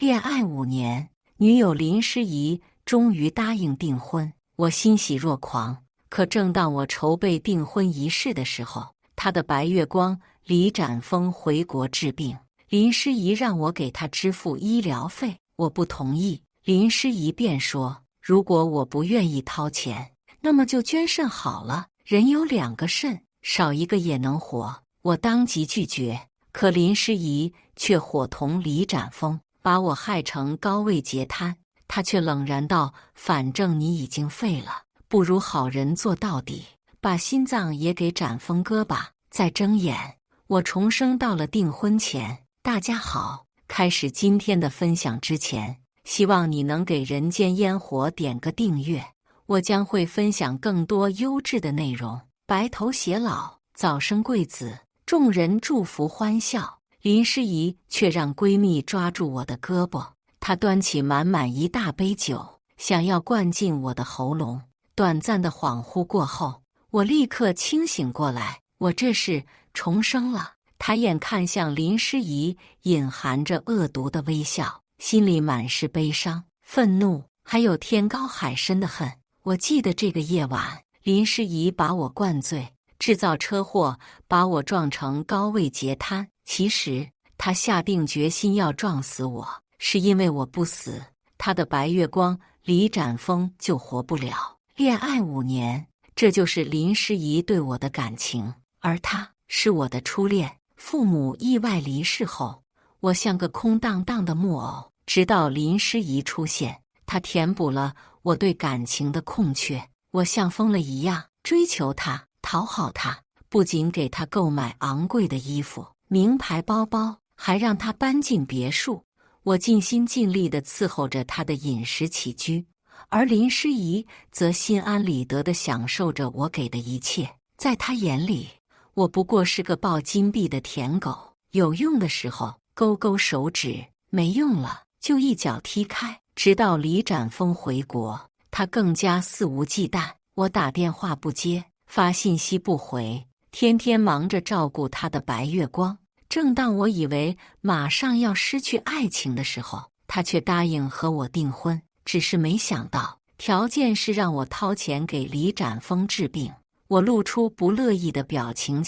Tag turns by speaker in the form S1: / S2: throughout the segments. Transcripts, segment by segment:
S1: 恋爱5年，女友林诗怡终于答应订婚，我欣喜若狂。可正当我筹备订婚仪式的时候，他的白月光李展峰回国治病，林诗怡让我给他支付医疗费，我不同意。林诗怡便说，如果我不愿意掏钱，那么就捐肾好了，人有2个肾，少一个也能活。我当即拒绝，可林诗怡却伙同李展峰把我害成高位截瘫。他却冷然道，反正你已经废了，不如好人做到底，把心脏也给展峰哥吧。再睁眼，我重生到了订婚前。大家好，开始今天的分享之前，希望你能给人间烟火点个订阅，我将会分享更多优质的内容。白头偕老，早生贵子，众人祝福欢笑。林诗怡却让闺蜜抓住我的胳膊，她端起满满一大杯酒，想要灌进我的喉咙。短暂的恍惚过后，我立刻清醒过来，我这是重生了。抬眼看向林诗怡，隐含着恶毒的微笑，心里满是悲伤、愤怒，还有天高海深的恨。我记得这个夜晚，林诗怡把我灌醉，制造车祸，把我撞成高位截瘫。其实她下定决心要撞死我，是因为我不死，她的白月光李展峰就活不了。恋爱5年，这就是林诗怡对我的感情，而她是我的初恋。父母意外离世后，我像个空荡荡的木偶，直到林诗怡出现，她填补了我对感情的空缺。我像疯了一样追求她，讨好她，不仅给她购买昂贵的衣服、名牌包包，还让她搬进别墅。我尽心尽力地伺候着她的饮食起居，而林诗怡则心安理得地享受着我给的一切。在她眼里，我不过是个抱金币的舔狗，有用的时候勾勾手指，没用了就一脚踢开。直到李展峰回国，他更加肆无忌惮。我打电话不接，发信息不回，天天忙着照顾他的白月光。正当我以为马上要失去爱情的时候，他却答应和我订婚，只是没想到条件是让我掏钱给李展峰治病。我露出不乐意的表情，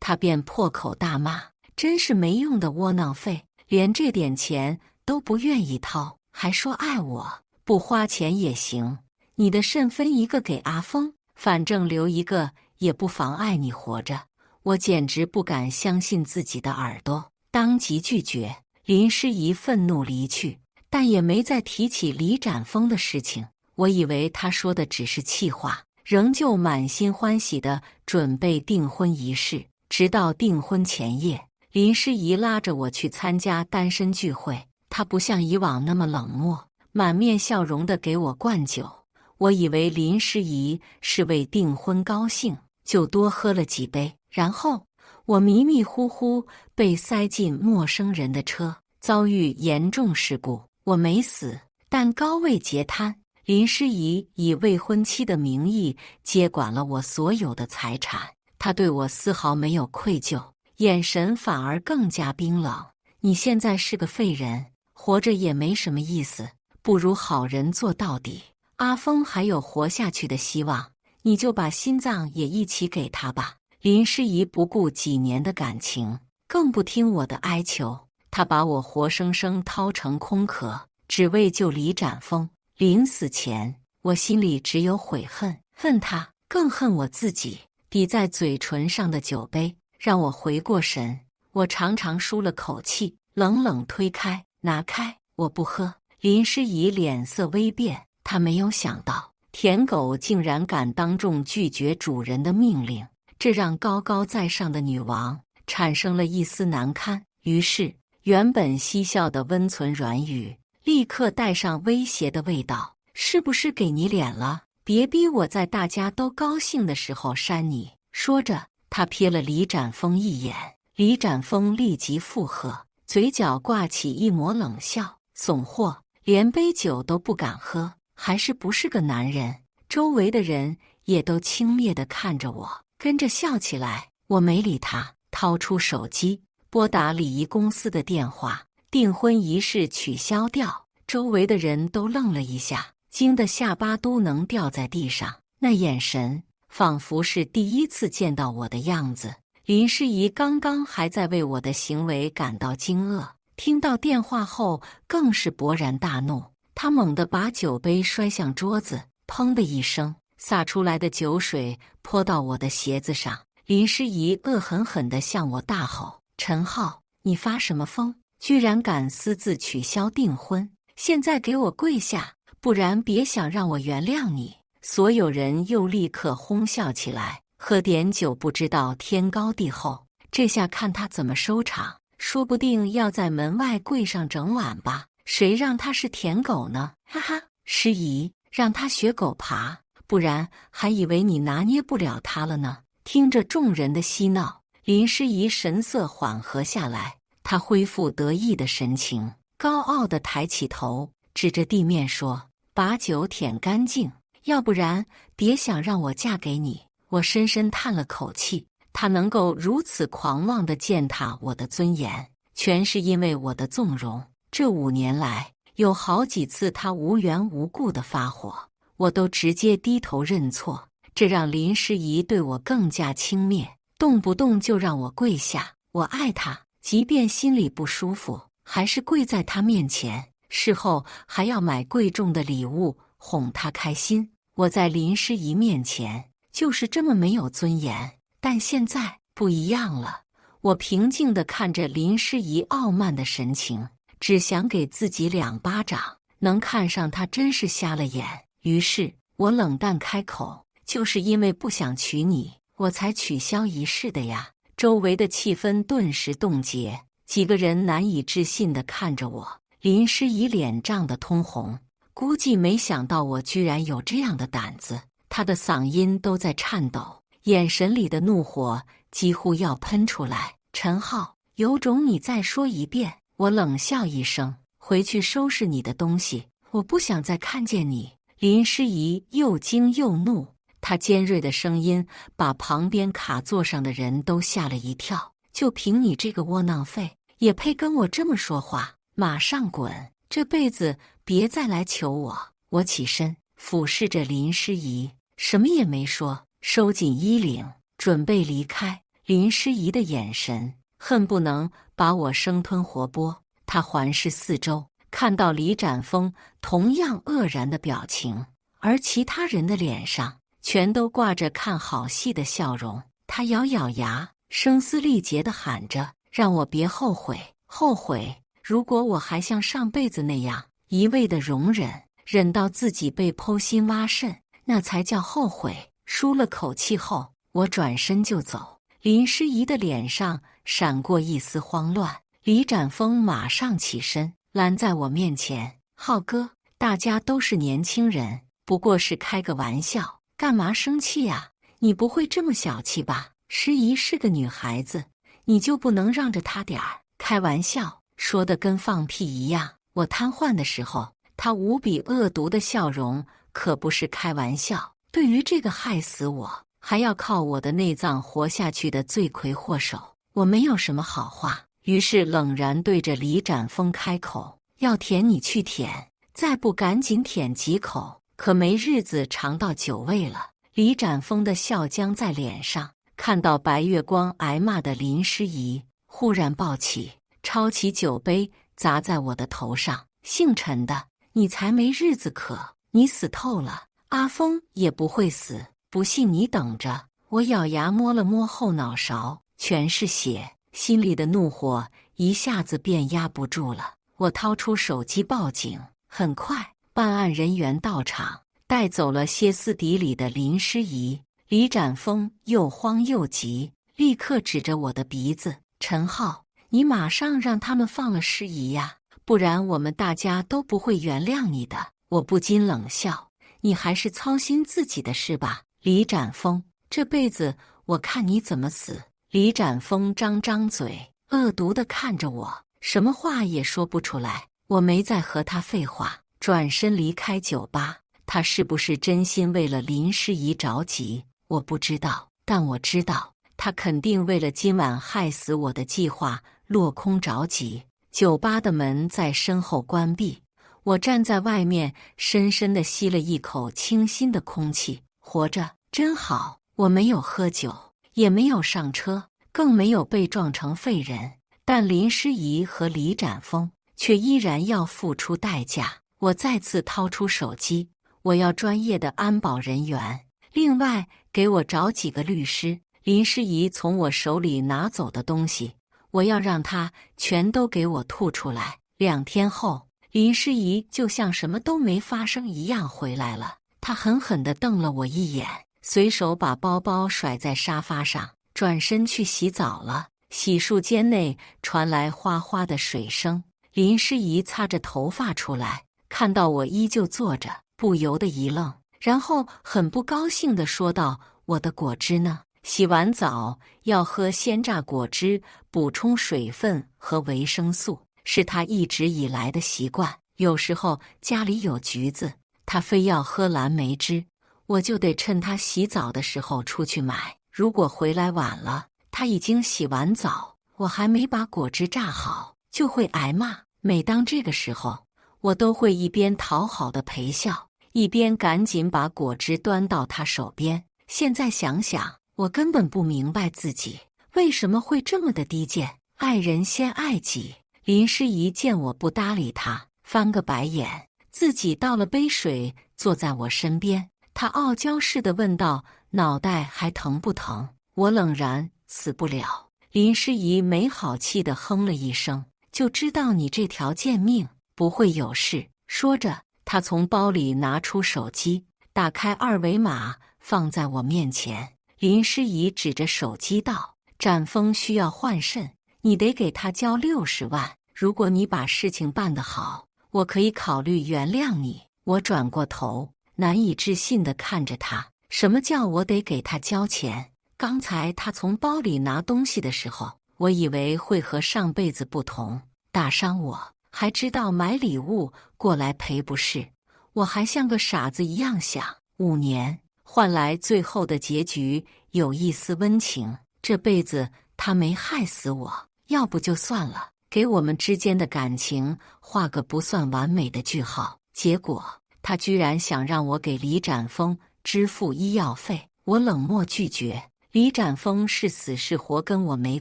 S1: 他便破口大骂，真是没用的窝囊废，连这点钱都不愿意掏，还说爱我，不花钱也行，你的肾分一个给阿峰，反正留一个也不妨碍你活着。我简直不敢相信自己的耳朵，当即拒绝。林诗怡愤怒离去，但也没再提起李展峰的事情。我以为他说的只是气话，仍旧满心欢喜地准备订婚仪式。直到订婚前夜，林诗怡拉着我去参加单身聚会，她不像以往那么冷漠，满面笑容地给我灌酒。我以为林诗怡是为订婚高兴，就多喝了几杯。然后我迷迷糊糊被塞进陌生人的车，遭遇严重事故。我没死，但高位截瘫。林诗怡以未婚妻的名义接管了我所有的财产，她对我丝毫没有愧疚，眼神反而更加冰冷。你现在是个废人，活着也没什么意思，不如好人做到底。阿峰还有活下去的希望，你就把心脏也一起给他吧。林诗怡不顾几年的感情，更不听我的哀求，她把我活生生掏成空壳，只为救李展峰。临死前，我心里只有悔恨，恨他，更恨我自己。抵在嘴唇上的酒杯让我回过神，我长长舒了口气，冷冷推开，拿开，我不喝。林诗怡脸色微变，她没有想到舔狗竟然敢当众拒绝主人的命令，这让高高在上的女王产生了一丝难堪。于是原本嬉笑的温存软语立刻带上威胁的味道，是不是给你脸了？别逼我在大家都高兴的时候扇你。说着，他瞥了李展峰一眼，李展峰立即附和，嘴角挂起一抹冷笑，怂货，连杯酒都不敢喝，还是不是个男人？周围的人也都轻蔑地看着我，跟着笑起来。我没理他，掏出手机拨打礼仪公司的电话，订婚仪式取消掉。周围的人都愣了一下，惊得下巴都能掉在地上，那眼神仿佛是第一次见到我的样子。林诗怡刚刚还在为我的行为感到惊愕，听到电话后更是勃然大怒。她猛地把酒杯摔向桌子，砰的一声，洒出来的酒水泼到我的鞋子上。林诗怡恶狠狠地向我大吼：“陈浩，你发什么疯？居然敢私自取消订婚！现在给我跪下，不然别想让我原谅你！”所有人又立刻哄笑起来，喝点酒不知道天高地厚，这下看他怎么收场，说不定要在门外跪上整晚吧。谁让他是舔狗呢？哈哈，诗怡，让他学狗爬，不然还以为你拿捏不了他了呢。听着众人的嬉闹，林诗怡神色缓和下来，她恢复得意的神情，高傲地抬起头，指着地面说：“把酒舔干净，要不然别想让我嫁给你。”我深深叹了口气，他能够如此狂妄地践踏我的尊严，全是因为我的纵容。这5年来，有好几次他无缘无故地发火，我都直接低头认错，这让林诗怡对我更加轻蔑，动不动就让我跪下。我爱他，即便心里不舒服，还是跪在他面前，事后还要买贵重的礼物哄他开心。我在林诗怡面前就是这么没有尊严，但现在不一样了。我平静地看着林诗怡傲慢的神情，只想给自己2巴掌，能看上他真是瞎了眼。于是我冷淡开口：“就是因为不想娶你，我才取消仪式的呀。”周围的气氛顿时冻结，几个人难以置信地看着我。林诗怡脸涨得通红，估计没想到我居然有这样的胆子，她的嗓音都在颤抖，眼神里的怒火几乎要喷出来。“陈浩，有种你再说一遍！”我冷笑一声：“回去收拾你的东西，我不想再看见你。”林诗怡又惊又怒，她尖锐的声音把旁边卡座上的人都吓了一跳。“就凭你这个窝囊废，也配跟我这么说话？马上滚！这辈子别再来求我！”我起身俯视着林诗怡，什么也没说，收紧衣领，准备离开。林诗怡的眼神恨不能把我生吞活剥。她环视四周，看到李展峰同样愕然的表情，而其他人的脸上全都挂着看好戏的笑容。她咬咬牙，声嘶力竭地喊着：“让我别后悔，后悔！如果我还像上辈子那样一味的容忍，忍到自己被剖心挖肾，那才叫后悔。”舒了口气后，我转身就走。林诗怡的脸上闪过一丝慌乱，李展峰马上起身拦在我面前：“浩哥，大家都是年轻人，不过是开个玩笑，干嘛生气啊？你不会这么小气吧？诗怡是个女孩子，你就不能让着她点儿？开玩笑，说的跟放屁一样。”我瘫痪的时候，她无比恶毒的笑容可不是开玩笑。对于这个害死我还要靠我的内脏活下去的罪魁祸首，我没有什么好话，于是冷然对着李展峰开口：“要舔你去舔，再不赶紧舔几口，可没日子尝到酒味了。”李展峰的笑僵在脸上，看到白月光挨骂的林诗怡，忽然抱起，抄起酒杯砸在我的头上：“姓陈的，你才没日子可，你死透了！阿峰也不会死，不信你等着！”我咬牙摸了摸后脑勺，全是血，心里的怒火一下子便压不住了。我掏出手机报警，很快办案人员到场，带走了歇斯底里的林诗怡。李展峰又慌又急，立刻指着我的鼻子：“陈浩，你马上让他们放了诗怡呀，不然我们大家都不会原谅你的。”我不禁冷笑：“你还是操心自己的事吧，李展峰，这辈子我看你怎么死！”李展峰张张嘴，恶毒地看着我，什么话也说不出来。我没再和他废话，转身离开酒吧。他是不是真心为了林诗怡着急，我不知道，但我知道他肯定为了今晚害死我的计划落空着急。酒吧的门在身后关闭，我站在外面，深深地吸了一口清新的空气。活着真好，我没有喝酒，也没有上车，更没有被撞成废人。但林诗怡和李展峰却依然要付出代价。我再次掏出手机，我要专业的安保人员，另外给我找几个律师。林诗怡从我手里拿走的东西，我要让她全都给我吐出来。2天后，林诗怡就像什么都没发生一样回来了。她狠狠地瞪了我一眼，随手把包包甩在沙发上，转身去洗澡了。洗漱间内传来哗哗的水声，林诗怡擦着头发出来，看到我依旧坐着，不由得一愣，然后很不高兴地说道：“我的果汁呢？洗完澡要喝鲜榨果汁，补充水分和维生素，是她一直以来的习惯。有时候家里有橘子，她非要喝蓝莓汁，我就得趁她洗澡的时候出去买。如果回来晚了，他已经洗完澡，我还没把果汁榨好，就会挨骂。每当这个时候，我都会一边讨好的陪笑，一边赶紧把果汁端到他手边。现在想想，我根本不明白自己为什么会这么的低贱。爱人先爱己。林诗怡见我不搭理他，翻个白眼，自己倒了杯水，坐在我身边。她傲娇似的问道：“脑袋还疼不疼？”我冷然：“死不了。”林诗怡没好气地哼了一声，就知道你这条贱命不会有事。说着，她从包里拿出手机，打开2维码，放在我面前。林诗怡指着手机道：“展峰需要换肾，你得给他交60万。如果你把事情办得好，我可以考虑原谅你。”我转过头，难以置信地看着他：“什么叫我得给他交钱？”刚才他从包里拿东西的时候，我以为会和上辈子不同，打伤我，还知道买礼物过来赔不是。我还像个傻子一样想，5年换来最后的结局有一丝温情。这辈子他没害死我，要不就算了，给我们之间的感情画个不算完美的句号。结果他居然想让我给李展峰支付医药费，我冷漠拒绝。李展峰是死是活跟我没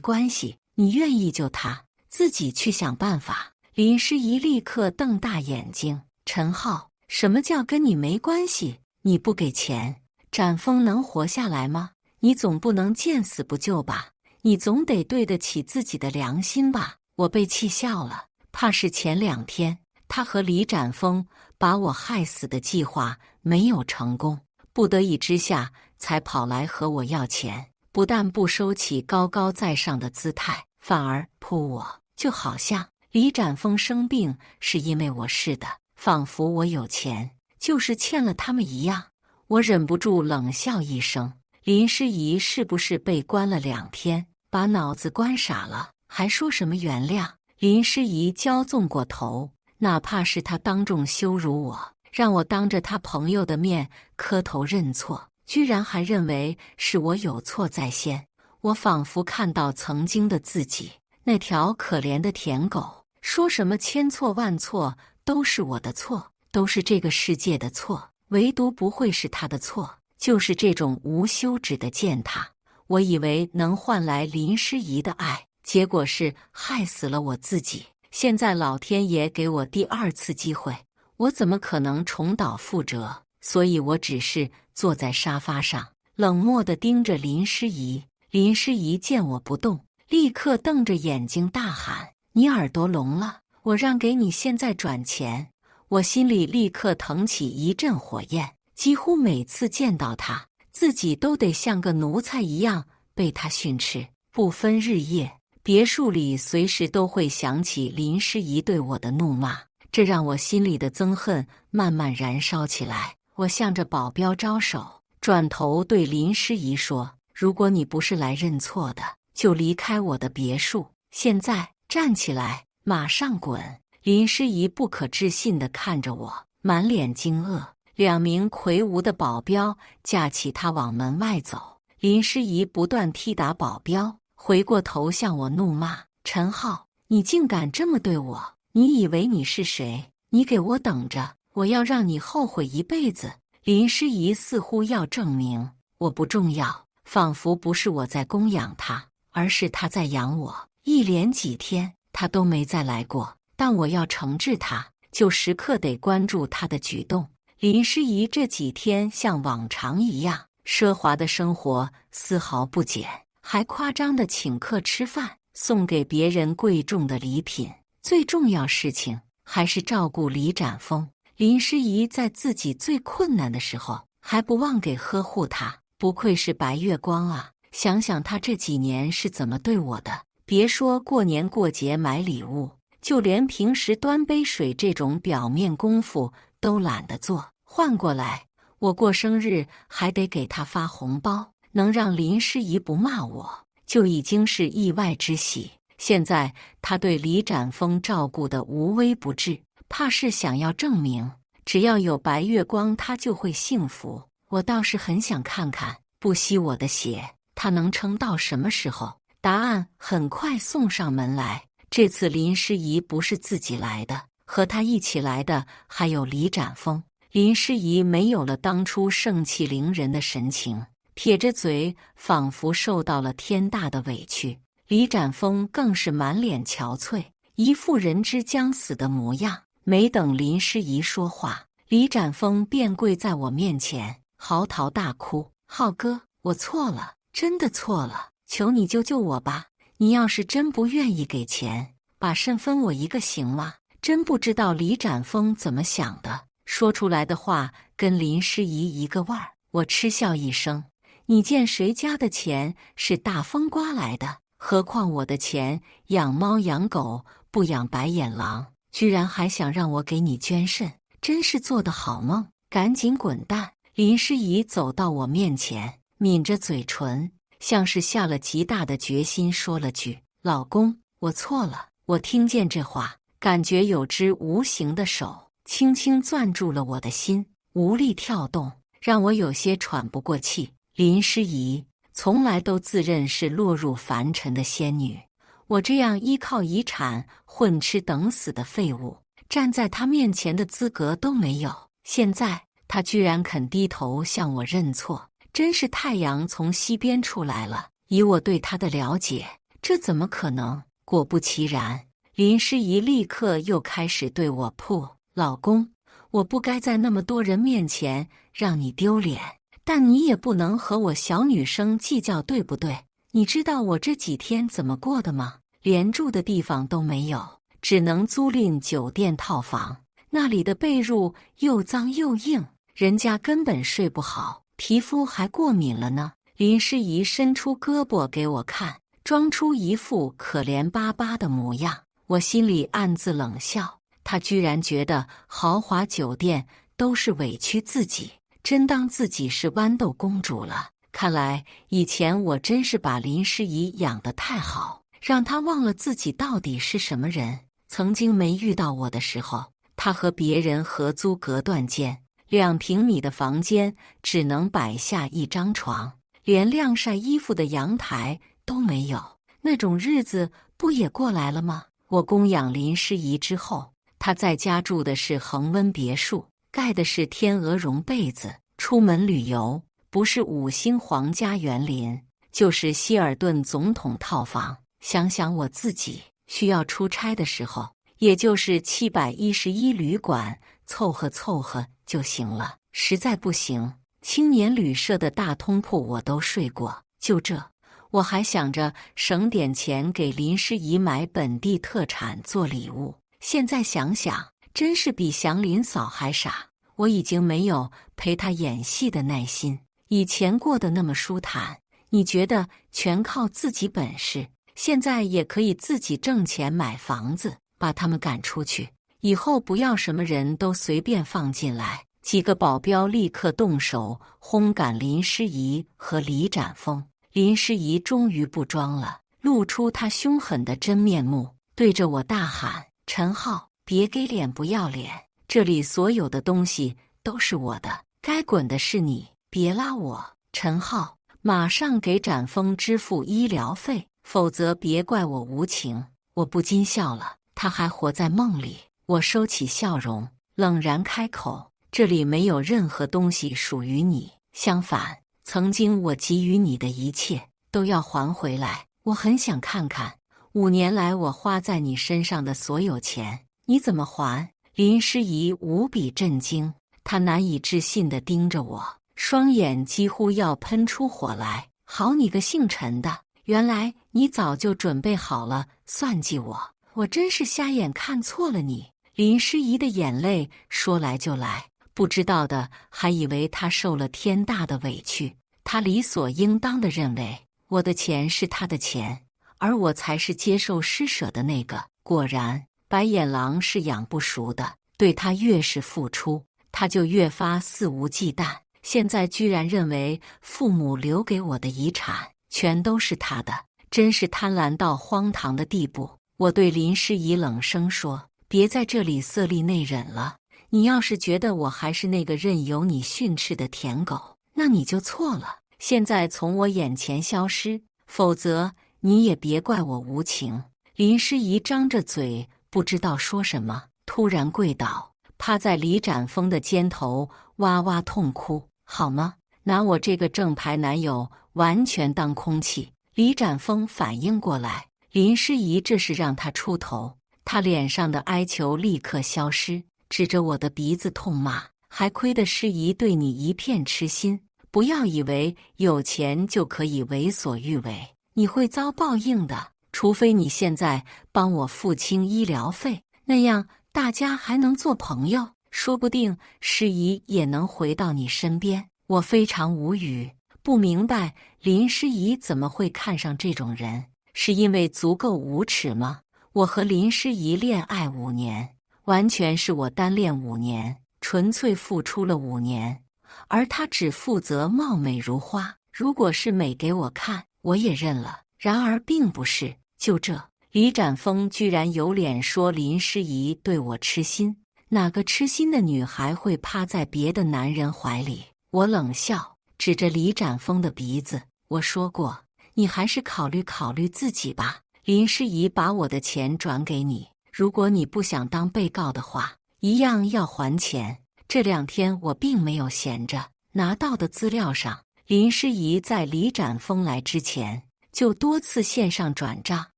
S1: 关系，你愿意救他，自己去想办法。林诗怡立刻瞪大眼睛：“陈浩，什么叫跟你没关系？你不给钱，展峰能活下来吗？你总不能见死不救吧？你总得对得起自己的良心吧？”我被气笑了，怕是前2天他和李展峰把我害死的计划没有成功，不得已之下才跑来和我要钱，不但不收起高高在上的姿态，反而扑我，就好像李展峰生病是因为我似的，仿佛我有钱就是欠了他们一样。我忍不住冷笑一声：林诗怡是不是被关了2天，把脑子关傻了，还说什么原谅？林诗怡骄纵过头，哪怕是他当众羞辱我，让我当着他朋友的面磕头认错，居然还认为是我有错在先。我仿佛看到曾经的自己，那条可怜的舔狗，说什么千错万错都是我的错，都是这个世界的错，唯独不会是他的错。就是这种无休止的践踏，我以为能换来林诗怡的爱，结果是害死了我自己。现在老天爷给我第2次机会，我怎么可能重蹈覆辙？所以我只是坐在沙发上，冷漠地盯着林诗怡。林诗怡见我不动，立刻瞪着眼睛大喊：“你耳朵聋了？我让给你现在转钱！”我心里立刻腾起一阵火焰，几乎每次见到他，自己都得像个奴才一样被他训斥，不分日夜。别墅里随时都会响起林诗怡对我的怒骂，这让我心里的憎恨慢慢燃烧起来。我向着保镖招手，转头对林诗怡说：“如果你不是来认错的，就离开我的别墅。现在站起来，马上滚！”林诗怡不可置信地看着我，满脸惊愕。2名魁梧的保镖架起他往门外走。林诗怡不断踢打保镖，回过头向我怒骂：“陈浩，你竟敢这么对我！你以为你是谁？你给我等着！我要让你后悔一辈子！”林诗怡似乎要证明我不重要，仿佛不是我在供养他，而是他在养我。一连几天他都没再来过，但我要惩治他，就时刻得关注他的举动。林诗怡这几天像往常一样，奢华的生活丝毫不减，还夸张地请客吃饭，送给别人贵重的礼品。最重要事情还是照顾李展峰。林诗怡在自己最困难的时候还不忘给呵护他，不愧是白月光啊！想想他这几年是怎么对我的，别说过年过节买礼物，就连平时端杯水这种表面功夫都懒得做。换过来，我过生日还得给他发红包，能让林诗怡不骂我，就已经是意外之喜。现在他对李展峰照顾得无微不至，怕是想要证明只要有白月光他就会幸福。我倒是很想看看不吸我的血他能撑到什么时候。答案很快送上门来，这次林诗怡不是自己来的，和他一起来的还有李展峰。林诗怡没有了当初盛气凌人的神情，撇着嘴，仿佛受到了天大的委屈。李展峰更是满脸憔悴，一副人之将死的模样。没等林诗怡说话，李展峰便跪在我面前，嚎啕大哭：“浩哥，我错了，真的错了，求你救救我吧！你要是真不愿意给钱，把肾分我一个行吗？”真不知道李展峰怎么想的，说出来的话跟林诗怡一个味儿。我嗤笑一声：“你见谁家的钱是大风刮来的？何况我的钱养猫养狗，不养白眼狼，居然还想让我给你捐肾，真是做的好梦！赶紧滚蛋！”林诗怡走到我面前，抿着嘴唇，像是下了极大的决心，说了句：“老公，我错了。”我听见这话，感觉有只无形的手轻轻攥住了我的心，无力跳动，让我有些喘不过气。林诗怡从来都自认是落入凡尘的仙女，我这样依靠遗产混吃等死的废物，站在她面前的资格都没有。现在她居然肯低头向我认错，真是太阳从西边出来了。以我对她的了解，这怎么可能？果不其然，林诗怡立刻又开始对我扑：“老公，我不该在那么多人面前让你丢脸，但你也不能和我小女生计较，对不对？你知道我这几天怎么过的吗？连住的地方都没有，只能租赁酒店套房，那里的被褥又脏又硬，人家根本睡不好，皮肤还过敏了呢。”林诗怡伸出胳膊给我看，装出一副可怜巴巴的模样。我心里暗自冷笑，她居然觉得豪华酒店都是委屈自己，真当自己是豌豆公主了。看来以前我真是把林诗怡养得太好，让她忘了自己到底是什么人。曾经没遇到我的时候，她和别人合租隔断间，2平米的房间只能摆下一张床，连晾晒衣服的阳台都没有。那种日子不也过来了吗？我供养林诗怡之后，她在家住的是恒温别墅，盖的是天鹅绒被子，出门旅游不是5星皇家园林，就是希尔顿总统套房。想想我自己需要出差的时候，也就是711旅馆凑合凑合就行了，实在不行，青年旅社的大通铺我都睡过。就这，我还想着省点钱给林诗怡买本地特产做礼物。现在想想，真是比祥林嫂还傻。我已经没有陪她演戏的耐心。以前过得那么舒坦，你觉得全靠自己本事，现在也可以自己挣钱买房子，把他们赶出去。以后不要什么人都随便放进来。几个保镖立刻动手轰赶林诗怡和李展峰。林诗怡终于不装了，露出她凶狠的真面目，对着我大喊：“陈浩，别给脸不要脸！这里所有的东西都是我的，该滚的是你，别拉我！”陈浩，马上给展峰支付医疗费，否则别怪我无情。我不禁笑了，他还活在梦里。我收起笑容，冷然开口：这里没有任何东西属于你，相反，曾经我给予你的一切都要还回来。我很想看看5年来我花在你身上的所有钱，你怎么还？林诗怡无比震惊，她难以置信地盯着我，双眼几乎要喷出火来。好你个姓陈的，原来你早就准备好了算计我，我真是瞎眼看错了你。林诗怡的眼泪说来就来，不知道的还以为她受了天大的委屈。她理所应当地认为我的钱是她的钱，而我才是接受施舍的那个。果然，白眼狼是养不熟的，对他越是付出，他就越发肆无忌惮。现在居然认为父母留给我的遗产全都是他的，真是贪婪到荒唐的地步。我对林诗怡冷声说：别在这里色厉内荏了，你要是觉得我还是那个任由你训斥的舔狗，那你就错了。现在从我眼前消失，否则你也别怪我无情。林诗怡张着嘴不知道说什么，突然跪倒，趴在李展峰的肩头哇哇痛哭。好吗？拿我这个正牌男友完全当空气。李展峰反应过来，林诗怡这是让他出头。他脸上的哀求立刻消失，指着我的鼻子痛骂：还亏得诗怡对你一片痴心，不要以为有钱就可以为所欲为，你会遭报应的。除非你现在帮我付清医疗费，那样大家还能做朋友，说不定诗怡也能回到你身边。我非常无语，不明白林诗怡怎么会看上这种人，是因为足够无耻吗？我和林诗怡恋爱5年，完全是我单恋5年，纯粹付出了5年，而她只负责貌美如花。如果是美给我看，我也认了。然而并不是，就这，李展峰居然有脸说林诗怡对我痴心。哪个痴心的女孩会趴在别的男人怀里？我冷笑，指着李展峰的鼻子，我说过，你还是考虑考虑自己吧。林诗怡把我的钱转给你，如果你不想当被告的话，一样要还钱。这2天我并没有闲着，拿到的资料上，林诗怡在李展峰来之前就多次线上转账，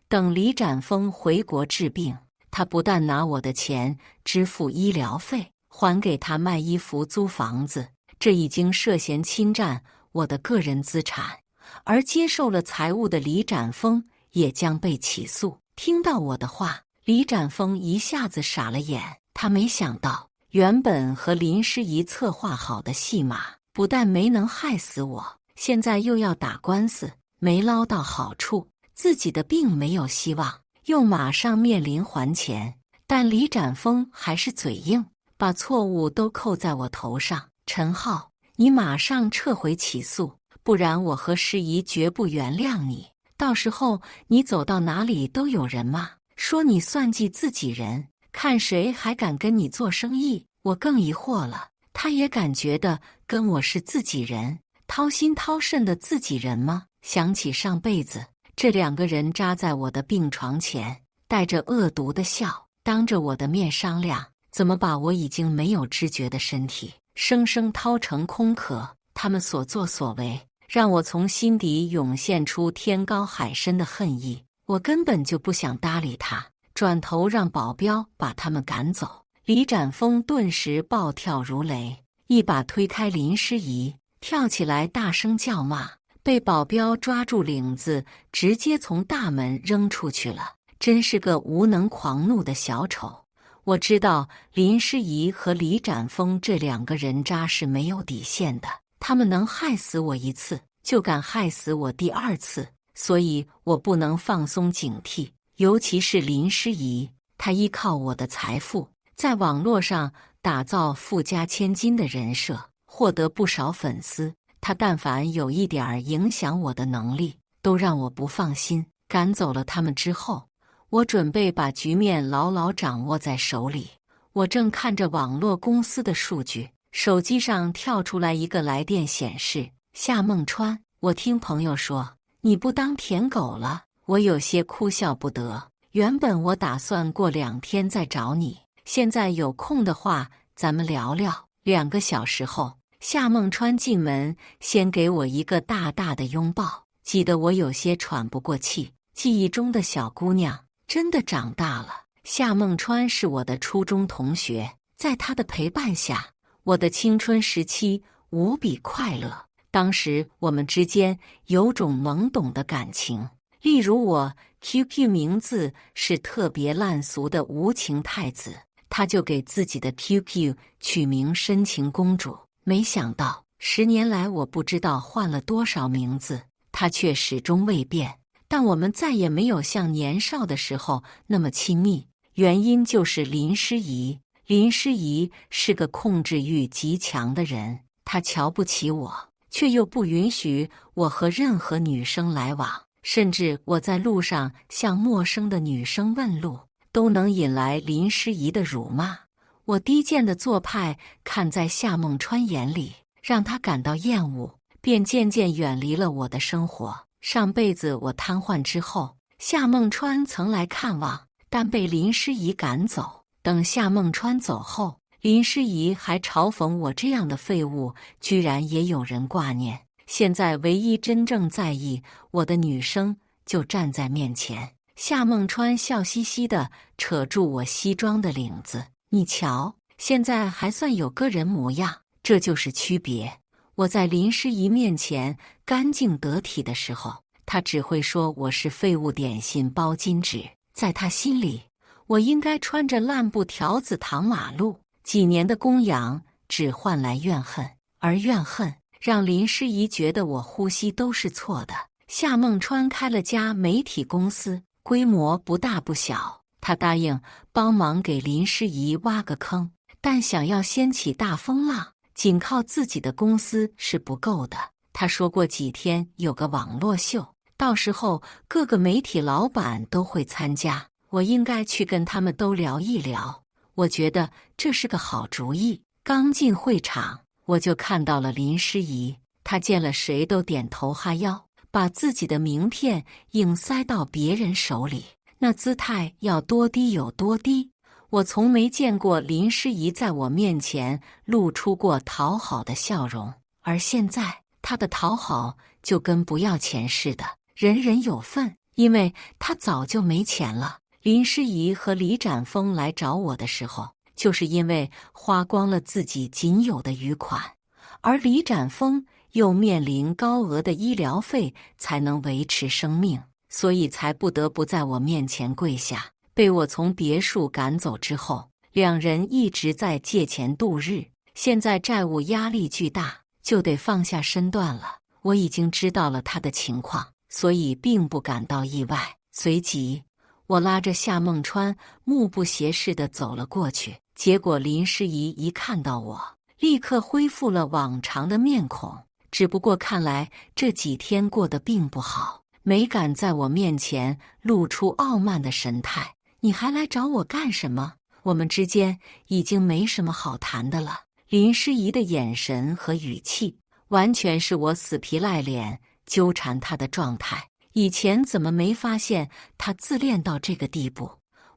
S1: 等李展峰回国治病，他不但拿我的钱支付医疗费，还给他卖衣服租房子，这已经涉嫌侵占我的个人资产。而接受了财物的李展峰也将被起诉。听到我的话，李展峰一下子傻了眼，他没想到原本和林诗怡策划好的戏码不但没能害死我，现在又要打官司，没捞到好处，自己的病没有希望，又马上面临还钱。但李展峰还是嘴硬，把错误都扣在我头上。陈浩，你马上撤回起诉，不然我和诗怡绝不原谅你。到时候你走到哪里都有人骂，说你算计自己人，看谁还敢跟你做生意。我更疑惑了，他也敢觉得跟我是自己人，掏心掏肾的自己人吗？想起上辈子这2个人扎在我的病床前，带着恶毒的笑，当着我的面商量怎么把我已经没有知觉的身体生生掏成空壳。他们所作所为让我从心底涌现出天高海深的恨意，我根本就不想搭理他，转头让保镖把他们赶走。李展峰顿时暴跳如雷，一把推开林诗怡，跳起来大声叫骂，被保镖抓住领子，直接从大门扔出去了。真是个无能狂怒的小丑。我知道林诗怡和李展峰这2个人渣是没有底线的，他们能害死我1次，就敢害死我第2次，所以我不能放松警惕。尤其是林诗怡，她依靠我的财富，在网络上打造富家千金的人设，获得不少粉丝。她但凡有一点影响我的能力，都让我不放心。赶走了他们之后，我准备把局面牢牢掌握在手里。我正看着网络公司的数据，手机上跳出来一个来电显示：夏梦川。我听朋友说你不当舔狗了，我有些哭笑不得。原本我打算过2天再找你，现在有空的话，咱们聊聊。2个小时后，夏梦川进门，先给我一个大大的拥抱，挤得我有些喘不过气。记忆中的小姑娘真的长大了。夏梦川是我的初中同学，在他的陪伴下，我的青春时期无比快乐。当时我们之间有种懵懂的感情，例如我 QQ 名字是特别烂俗的无情太子，他就给自己的 QQ 取名深情公主。没想到10年来，我不知道换了多少名字，他却始终未变。但我们再也没有像年少的时候那么亲密，原因就是林诗怡。林诗怡是个控制欲极强的人，她瞧不起我，却又不允许我和任何女生来往，甚至我在路上向陌生的女生问路，都能引来林诗怡的辱骂。我低贱的做派看在夏梦川眼里，让他感到厌恶，便渐渐远离了我的生活。上辈子我瘫痪之后，夏梦川曾来看望，但被林诗怡赶走。等夏梦川走后，林诗怡还嘲讽我这样的废物，居然也有人挂念。现在唯一真正在意我的女生就站在面前。夏梦川笑嘻嘻地扯住我西装的领子，你瞧，现在还算有个人模样，这就是区别。我在林诗怡面前干净得体的时候，她只会说我是废物点心包金纸。在她心里，我应该穿着烂布条子淌马路。几年的供养只换来怨恨，而怨恨让林诗怡觉得我呼吸都是错的。夏梦川开了家媒体公司，规模不大不小，他答应帮忙给林诗怡挖个坑，但想要掀起大风浪，仅靠自己的公司是不够的。他说过几天有个网络秀，到时候各个媒体老板都会参加，我应该去跟他们都聊一聊。我觉得这是个好主意。刚进会场，我就看到了林诗怡，她见了谁都点头哈腰，把自己的名片硬塞到别人手里，那姿态要多低有多低。我从没见过林诗怡在我面前露出过讨好的笑容，而现在她的讨好就跟不要钱似的，人人有份，因为她早就没钱了。林诗怡和李展峰来找我的时候，就是因为花光了自己仅有的余款，而李展峰又面临高额的医疗费才能维持生命，所以才不得不在我面前跪下。被我从别墅赶走之后，2人一直在借钱度日，现在债务压力巨大，就得放下身段了。我已经知道了他的情况，所以并不感到意外。随即我拉着夏梦川目不斜视地走了过去，结果林诗怡一看到我，立刻恢复了往常的面孔，只不过看来这几天过得并不好，没敢在我面前露出傲慢的神态。你还来找我干什么？我们之间已经没什么好谈的了。林诗怡的眼神和语气完全是我死皮赖脸纠缠她的状态。以前怎么没发现她自恋到这个地步？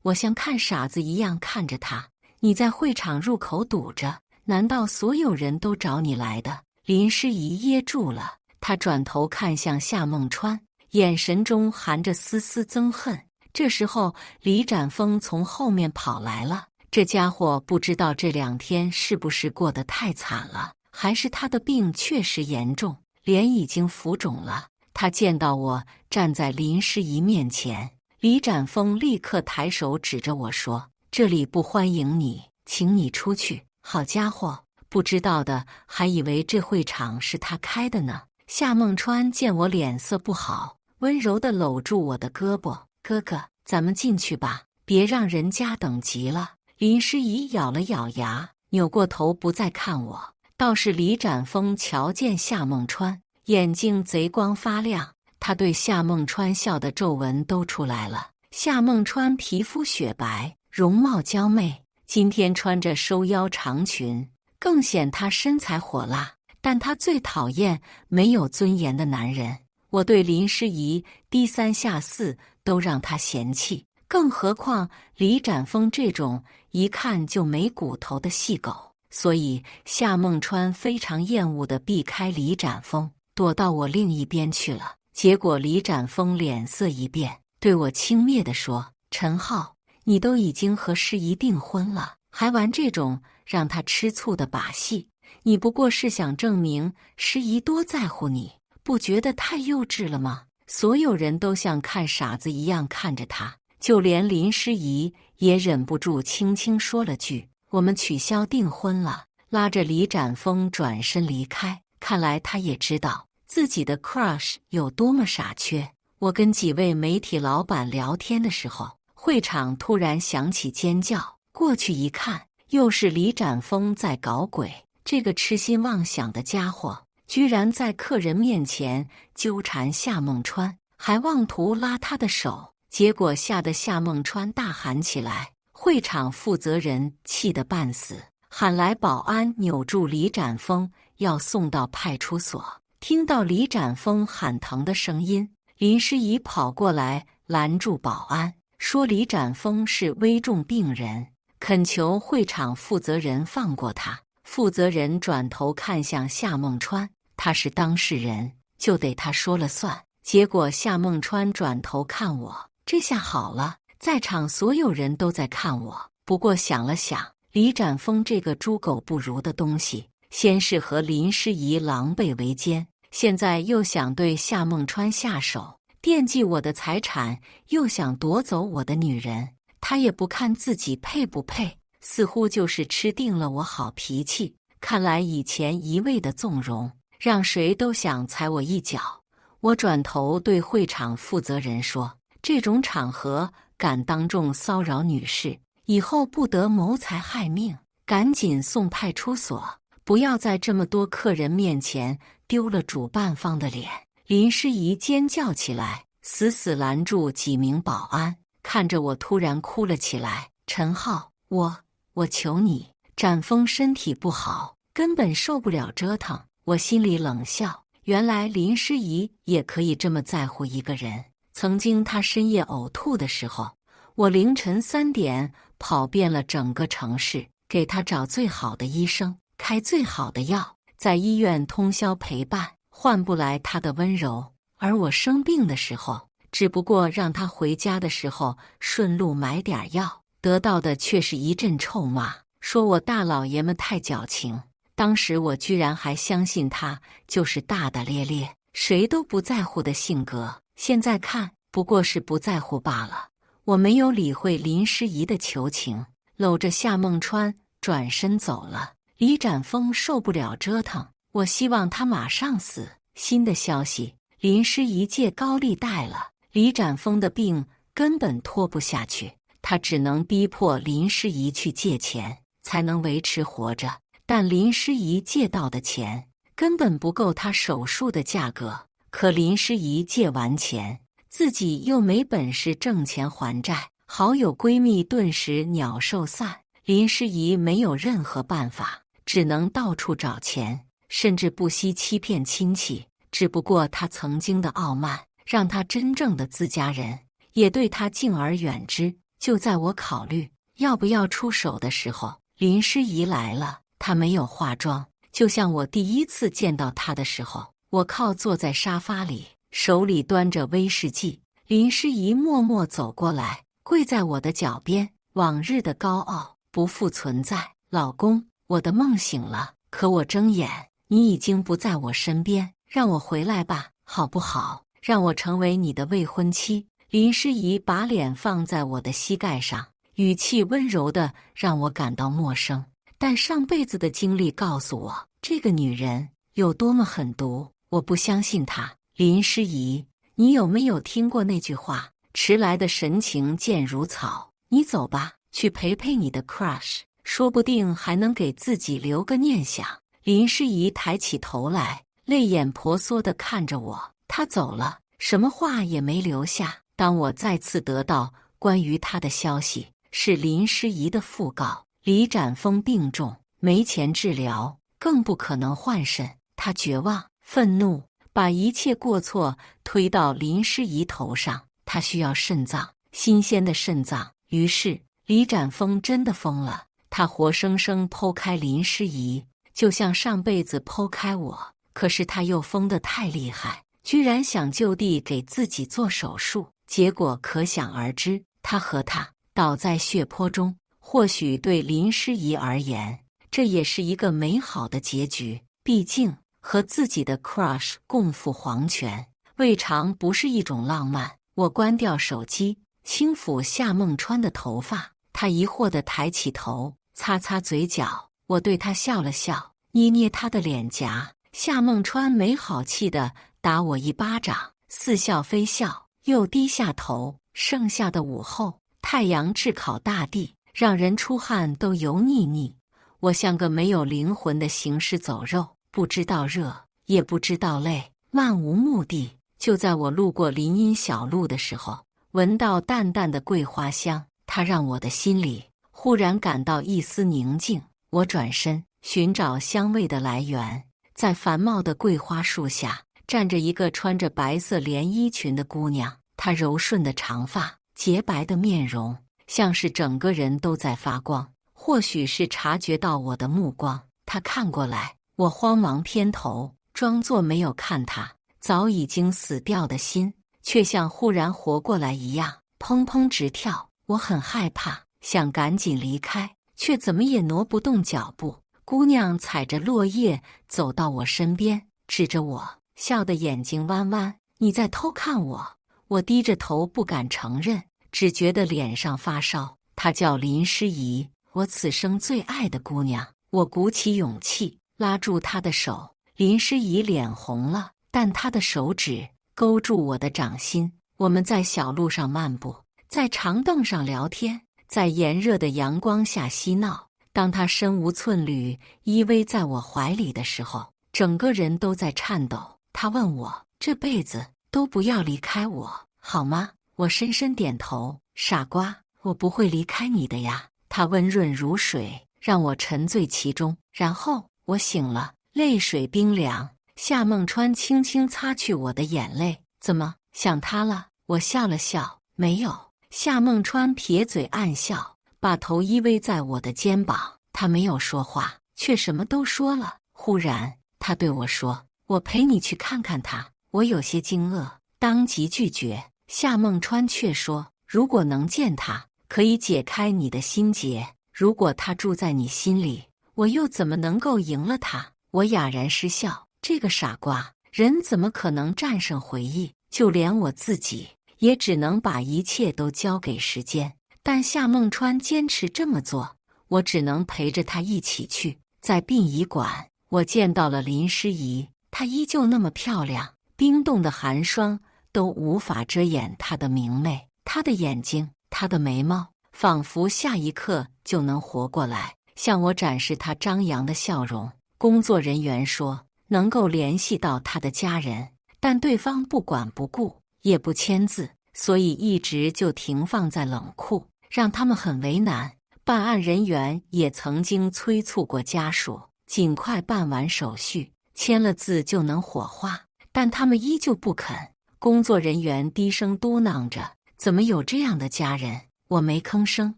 S1: 我像看傻子一样看着她。你在会场入口堵着，难道所有人都找你来的？林诗怡噎住了，她转头看向夏梦川，眼神中含着丝丝憎恨。这时候李展峰从后面跑来了，这家伙不知道这2天是不是过得太惨了，还是他的病确实严重，脸已经浮肿了。他见到我站在林诗怡面前，李展峰立刻抬手指着我说，这里不欢迎你，请你出去。好家伙，不知道的还以为这会场是他开的呢。夏梦川见我脸色不好，温柔地搂住我的胳膊，哥哥，咱们进去吧，别让人家等急了。林诗怡咬了咬牙，扭过头不再看我。倒是李展峰瞧见夏梦川，眼睛贼光发亮，他对夏梦川笑的皱纹都出来了。夏梦川皮肤雪白，容貌娇媚，今天穿着收腰长裙，更显她身材火辣。但她最讨厌没有尊严的男人。我对林诗怡低3下4都让她嫌弃，更何况李展峰这种一看就没骨头的细狗。所以夏梦川非常厌恶地避开李展峰，躲到我另一边去了。结果李展峰脸色一变，对我轻蔑地说：“陈浩，你都已经和诗怡订婚了，还玩这种让他吃醋的把戏？你不过是想证明诗怡多在乎你，不觉得太幼稚了吗？”所有人都像看傻子一样看着他，就连林诗怡也忍不住轻轻说了句：“我们取消订婚了。”拉着李展峰转身离开。看来他也知道自己的 crush 有多么傻缺。我跟几位媒体老板聊天的时候，会场突然响起尖叫，过去一看，又是李展峰在搞鬼。这个痴心妄想的家伙，居然在客人面前纠缠夏梦川，还妄图拉他的手，结果吓得夏梦川大喊起来。会场负责人气得半死，喊来保安扭住李展峰，要送到派出所。听到李展峰喊疼的声音，林诗怡跑过来拦住保安，说李展峰是危重病人，恳求会场负责人放过他。负责人转头看向夏梦川，他是当事人，就得他说了算。结果夏梦川转头看我，这下好了，在场所有人都在看我。不过想了想，李展峰这个猪狗不如的东西，先是和林诗怡狼狈为奸，现在又想对夏梦川下手，惦记我的财产，又想夺走我的女人，他也不看自己配不配，似乎就是吃定了我好脾气。看来以前一味的纵容，让谁都想踩我一脚。我转头对会场负责人说：“这种场合敢当众骚扰女士，以后不得谋财害命，赶紧送派出所，不要在这么多客人面前丢了主办方的脸。”林诗怡尖叫起来，死死拦住几名保安，看着我突然哭了起来：“陈浩，我求你，展峰身体不好，根本受不了折腾。”我心里冷笑，原来林诗怡也可以这么在乎一个人。曾经她深夜呕吐的时候，我凌晨3点跑遍了整个城市，给她找最好的医生，开最好的药，在医院通宵陪伴，换不来她的温柔。而我生病的时候，只不过让她回家的时候顺路买点药，得到的却是一阵臭骂，说我大老爷们太矫情。当时我居然还相信他就是大大咧咧，谁都不在乎的性格。现在看，不过是不在乎罢了。我没有理会林诗怡的求情，搂着夏梦川转身走了。李展峰受不了折腾，我希望他马上死。新的消息，林诗怡借高利贷了，李展峰的病根本拖不下去，他只能逼迫林诗怡去借钱，才能维持活着。但林诗怡借到的钱根本不够他手术的价格，可林诗怡借完钱，自己又没本事挣钱还债，好友闺蜜顿时鸟兽散。林诗怡没有任何办法，只能到处找钱，甚至不惜欺骗亲戚。只不过她曾经的傲慢，让她真正的自家人也对她敬而远之。就在我考虑要不要出手的时候，林诗怡来了。她没有化妆，就像我第一次见到她的时候。我靠坐在沙发里，手里端着威士忌。林诗怡默默走过来，跪在我的脚边。往日的高傲不复存在。老公，我的梦醒了，可我睁眼，你已经不在我身边。让我回来吧，好不好？让我成为你的未婚妻。林诗怡把脸放在我的膝盖上，语气温柔的让我感到陌生。但上辈子的经历告诉我，这个女人有多么狠毒。我不相信她。林诗怡，你有没有听过那句话？迟来的神情贱如草。你走吧，去陪陪你的 crush， 说不定还能给自己留个念想。林诗怡抬起头来，泪眼婆娑地看着我。她走了，什么话也没留下。当我再次得到关于她的消息，是林诗怡的讣告。李展峰病重，没钱治疗，更不可能换肾。他绝望、愤怒，把一切过错推到林诗怡头上。他需要肾脏，新鲜的肾脏。于是李展峰真的疯了，他活生生剖开林诗怡，就像上辈子剖开我。可是他又疯得太厉害，居然想就地给自己做手术，结果可想而知。他和他倒在血泊中，或许对林诗怡而言，这也是一个美好的结局。毕竟和自己的 crush 共赴黄泉，未尝不是一种浪漫。我关掉手机，轻抚夏梦川的头发，他疑惑地抬起头，擦擦嘴角。我对他笑了笑，捏捏他的脸颊。夏梦川没好气地打我一巴掌，似笑非笑，又低下头。盛夏的午后，太阳炙烤大地，让人出汗都油腻腻。我像个没有灵魂的行尸走肉，不知道热，也不知道累，漫无目的。就在我路过林荫小路的时候，闻到淡淡的桂花香，它让我的心里忽然感到一丝宁静。我转身寻找香味的来源，在繁茂的桂花树下，站着一个穿着白色连衣裙的姑娘。她柔顺的长发，洁白的面容，像是整个人都在发光。或许是察觉到我的目光，她看过来，我慌忙偏头，装作没有看她。早已经死掉的心，却像忽然活过来一样，砰砰直跳。我很害怕，想赶紧离开，却怎么也挪不动脚步。姑娘踩着落叶走到我身边，指着我，笑得眼睛弯弯：“你在偷看我？”我低着头不敢承认，只觉得脸上发烧。她叫林诗怡，我此生最爱的姑娘。我鼓起勇气拉住她的手，林诗怡脸红了，但她的手指勾住我的掌心。我们在小路上漫步，在长凳上聊天，在炎热的阳光下嬉闹。当她身无寸缕依偎在我怀里的时候，整个人都在颤抖。她问我，这辈子都不要离开我，好吗？我深深点头。傻瓜，我不会离开你的呀。她温润如水，让我沉醉其中。然后我醒了，泪水冰凉。夏梦川轻轻擦去我的眼泪。怎么，想他了？我笑了笑，没有。夏梦川撇嘴暗笑，把头依偎在我的肩膀。他没有说话，却什么都说了。忽然，他对我说：“我陪你去看看他。”我有些惊愕，当即拒绝。夏梦川却说：“如果能见他，可以解开你的心结。如果他住在你心里，我又怎么能够赢了他？”我哑然失笑。这个傻瓜，人怎么可能战胜回忆？就连我自己，也只能把一切都交给时间。但夏梦川坚持这么做，我只能陪着他一起去。在殡仪馆，我见到了林诗怡，她依旧那么漂亮，冰冻的寒霜都无法遮掩她的明媚。她的眼睛，她的眉毛，仿佛下一刻就能活过来，向我展示她张扬的笑容。工作人员说能够联系到他的家人，但对方不管不顾，也不签字，所以一直就停放在冷库，让他们很为难。办案人员也曾经催促过家属尽快办完手续，签了字就能火化，但他们依旧不肯。工作人员低声嘟囔着：“怎么有这样的家人？”我没吭声。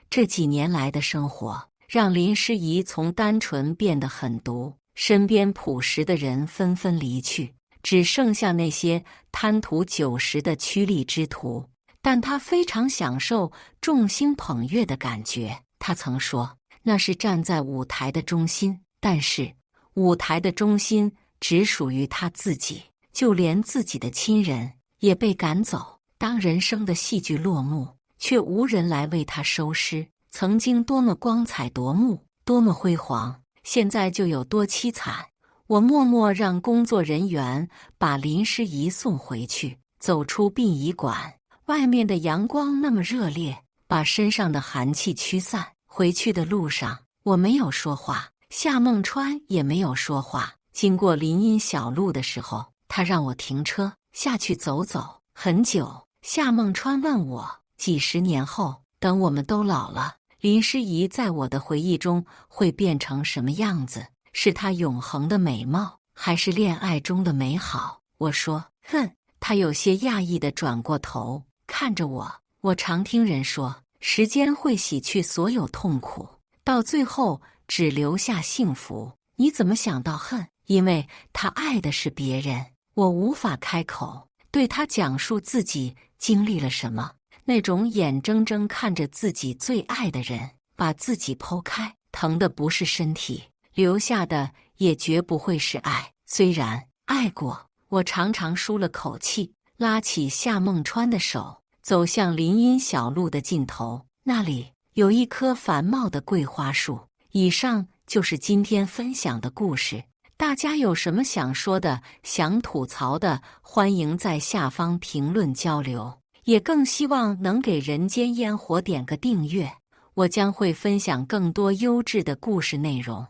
S1: 这几年来的生活让林诗怡从单纯变得狠毒，身边朴实的人纷纷离去，只剩下那些贪图酒食的趋利之徒。但他非常享受众星捧月的感觉。他曾说，那是站在舞台的中心，但是舞台的中心只属于他自己，就连自己的亲人也被赶走。当人生的戏剧落幕，却无人来为他收尸。曾经多么光彩夺目，多么辉煌，现在就有多凄惨。我默默让工作人员把林诗怡送回去，走出殡仪馆，外面的阳光那么热烈，把身上的寒气驱散。回去的路上，我没有说话，夏梦川也没有说话。经过林荫小路的时候，他让我停车下去走走。很久，夏梦川问我，几十年后，等我们都老了，林诗怡在我的回忆中会变成什么样子？是她永恒的美貌，还是恋爱中的美好？我说，他有些讶异地转过头看着我。我常听人说，时间会洗去所有痛苦，到最后只留下幸福。你怎么想到恨？因为他爱的是别人，我无法开口对他讲述自己经历了什么。那种眼睁睁看着自己最爱的人把自己剖开，疼的不是身体，留下的也绝不会是爱。虽然爱过，我常常舒了口气，拉起夏梦川的手，走向林荫小路的尽头，那里有一棵繁茂的桂花树。以上就是今天分享的故事，大家有什么想说的、想吐槽的，欢迎在下方评论交流。也更希望能给人间烟火点个订阅，我将会分享更多优质的故事内容。